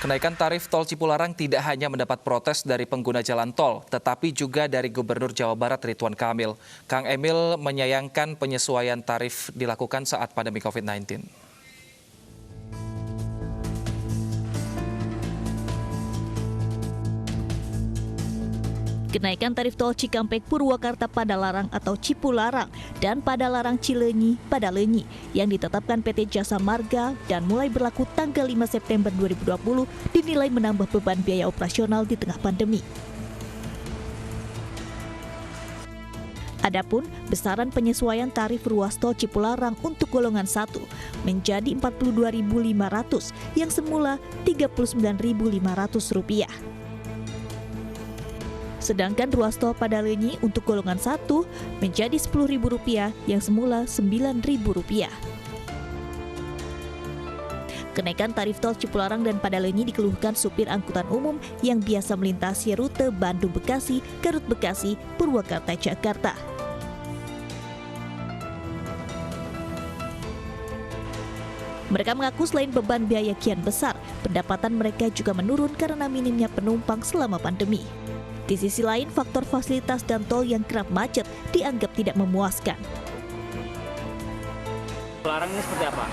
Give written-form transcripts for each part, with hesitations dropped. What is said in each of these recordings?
Kenaikan tarif tol Cipularang tidak hanya mendapat protes dari pengguna jalan tol, tetapi juga dari Gubernur Jawa Barat Ridwan Kamil. Kang Emil menyayangkan penyesuaian tarif dilakukan saat pandemi COVID-19. Kenaikan tarif tol Cikampek Purwakarta Padalarang atau Cipularang dan Padalarang Cileunyi Padalenyi yang ditetapkan PT Jasa Marga dan mulai berlaku tanggal 5 September 2020 dinilai menambah beban biaya operasional di tengah pandemi. Adapun besaran penyesuaian tarif ruas tol Cipularang untuk golongan 1 menjadi Rp42.500 yang semula Rp39.500. Sedangkan ruas tol Padalenyi untuk golongan 1 menjadi Rp10.000 yang semula Rp9.000. Kenaikan tarif tol Cipularang dan Padalenyi dikeluhkan supir angkutan umum yang biasa melintasi rute Bandung-Bekasi, Garut-Bekasi, Purwakarta-Jakarta. Mereka mengaku selain beban biaya kian besar, pendapatan mereka juga menurun karena minimnya penumpang selama pandemi. Di sisi lain, faktor fasilitas dan tol yang kerap macet dianggap tidak memuaskan. Cipularang ini seperti apa?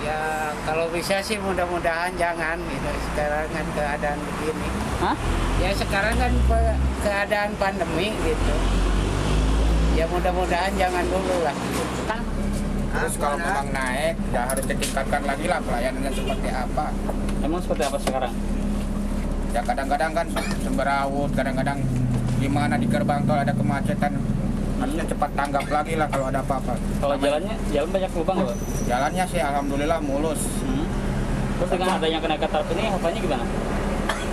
Ya kalau bisa sih mudah-mudahan jangan gitu. Sekarang kan keadaan begini. Hah? Ya sekarang kan keadaan pandemi gitu. Ya mudah-mudahan jangan dulu lah. Terus kalau memang naik, ya harus ditingkatkan lagi lah pelayanannya seperti apa. Emang seperti apa sekarang? Ya kadang-kadang kan semberawut, kadang-kadang gimana di gerbang tol ada kemacetan. Harusnya cepat tanggap lagi lah kalau ada apa-apa. Kalau jalan banyak lubang loh. Jalannya sih alhamdulillah mulus. Terus dengan adanya kenaikan tarif ini, harapannya gimana?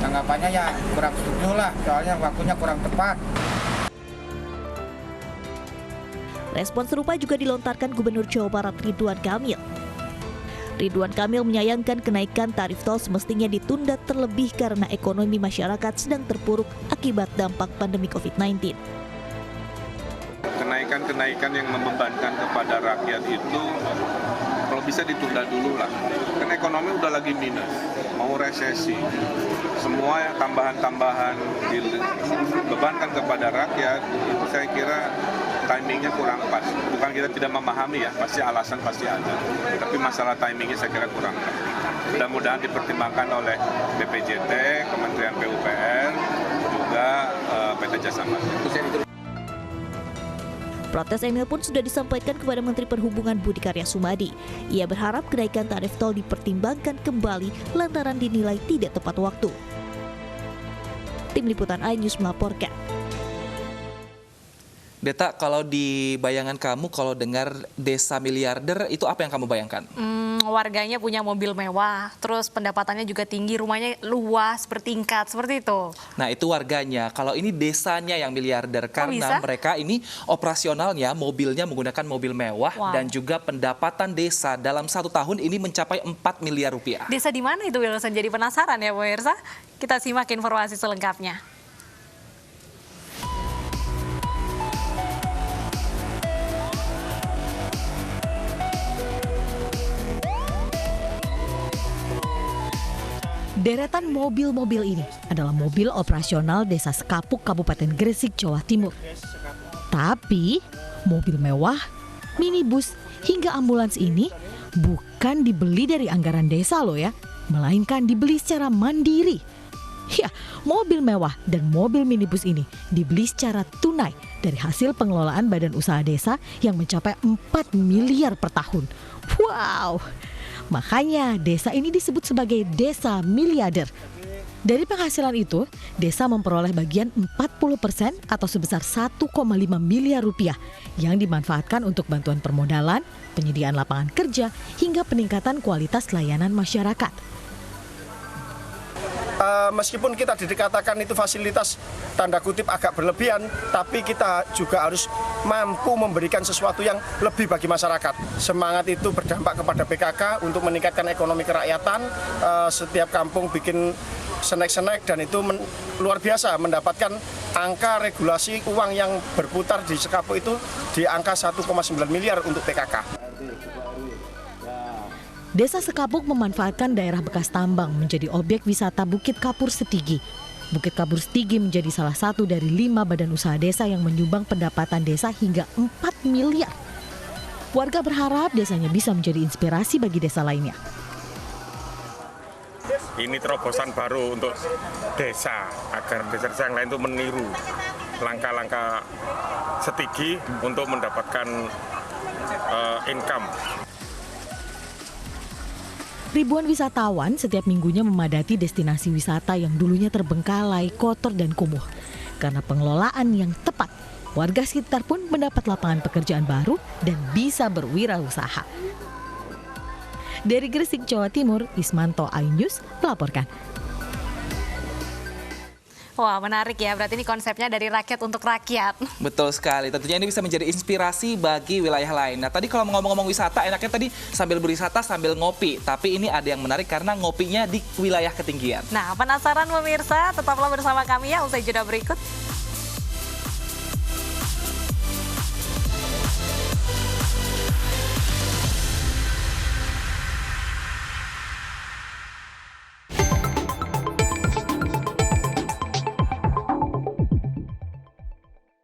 Tanggapannya ya kurang setuju lah, soalnya waktunya kurang tepat. Respon serupa juga dilontarkan Gubernur Jawa Barat Ridwan Kamil. Ridwan Kamil menyayangkan kenaikan tarif tol semestinya ditunda terlebih karena ekonomi masyarakat sedang terpuruk akibat dampak pandemi COVID-19. Kenaikan-kenaikan yang membebankan kepada rakyat itu kalau bisa ditunda dulu lah. Kan ekonomi udah lagi minus, mau resesi. Semua tambahan-tambahan dibebankan kepada rakyat itu saya kira timingnya kurang pas. Bukan kita tidak memahami ya, pasti alasan pasti ada. Tapi masalah timingnya saya kira kurang pas. Mudah-mudahan dipertimbangkan oleh BPJT, Kementerian PUPR, juga PT Jasa Marga. Protes Emil pun sudah disampaikan kepada Menteri Perhubungan Budi Karya Sumadi. Ia berharap kenaikan tarif tol dipertimbangkan kembali lantaran dinilai tidak tepat waktu. Tim Liputan iNews melaporkan. Deta, kalau di bayangan kamu, kalau dengar desa miliarder, itu apa yang kamu bayangkan? Warganya punya mobil mewah, terus pendapatannya juga tinggi, rumahnya luas, bertingkat, seperti itu. Nah, itu warganya. Kalau ini desanya yang miliarder, karena mereka ini operasionalnya, mobilnya menggunakan mobil mewah, dan juga pendapatan desa dalam 1 tahun ini mencapai 4 miliar rupiah. Desa di mana itu, Wilson? Jadi penasaran ya, pemirsa? Kita simak informasi selengkapnya. Deretan mobil-mobil ini adalah mobil operasional Desa Sekapuk, Kabupaten Gresik, Jawa Timur. Tapi, mobil mewah, minibus, hingga ambulans ini bukan dibeli dari anggaran desa loh ya, melainkan dibeli secara mandiri. Ya, mobil mewah dan mobil minibus ini dibeli secara tunai dari hasil pengelolaan badan usaha desa yang mencapai 4 miliar per tahun. Wow! Makanya desa ini disebut sebagai desa miliarder. Dari penghasilan itu, desa memperoleh bagian 40% atau sebesar 1,5 miliar rupiah yang dimanfaatkan untuk bantuan permodalan, penyediaan lapangan kerja, hingga peningkatan kualitas layanan masyarakat. Meskipun kita dikatakan itu fasilitas tanda kutip agak berlebihan, tapi kita juga harus mampu memberikan sesuatu yang lebih bagi masyarakat. Semangat itu berdampak kepada PKK untuk meningkatkan ekonomi kerakyatan. Setiap kampung bikin snack-snack dan itu luar biasa mendapatkan angka regulasi uang yang berputar di Sekapuk itu di angka 1,9 miliar untuk PKK. Desa Sekapuk memanfaatkan daerah bekas tambang menjadi objek wisata Bukit Kapur Setigi. Bukit Kapur Setigi menjadi salah satu dari 5 badan usaha desa yang menyumbang pendapatan desa hingga 4 miliar. Warga berharap desanya bisa menjadi inspirasi bagi desa lainnya. Ini terobosan baru untuk desa, agar desa-desa yang lain itu meniru langkah-langkah Setigi untuk mendapatkan income. Ribuan wisatawan setiap minggunya memadati destinasi wisata yang dulunya terbengkalai, kotor, dan kumuh. Karena pengelolaan yang tepat, warga sekitar pun mendapat lapangan pekerjaan baru dan bisa berwirausaha. Dari Gresik, Jawa Timur, Ismanto, iNews melaporkan. Wah, menarik ya. Berarti ini konsepnya dari rakyat untuk rakyat. Betul sekali. Tentunya ini bisa menjadi inspirasi bagi wilayah lain. Nah, tadi kalau ngomong-ngomong wisata, enaknya tadi sambil berwisata sambil ngopi. Tapi ini ada yang menarik karena ngopinya di wilayah ketinggian. Nah, penasaran pemirsa? Tetaplah bersama kami ya usai jeda berikut.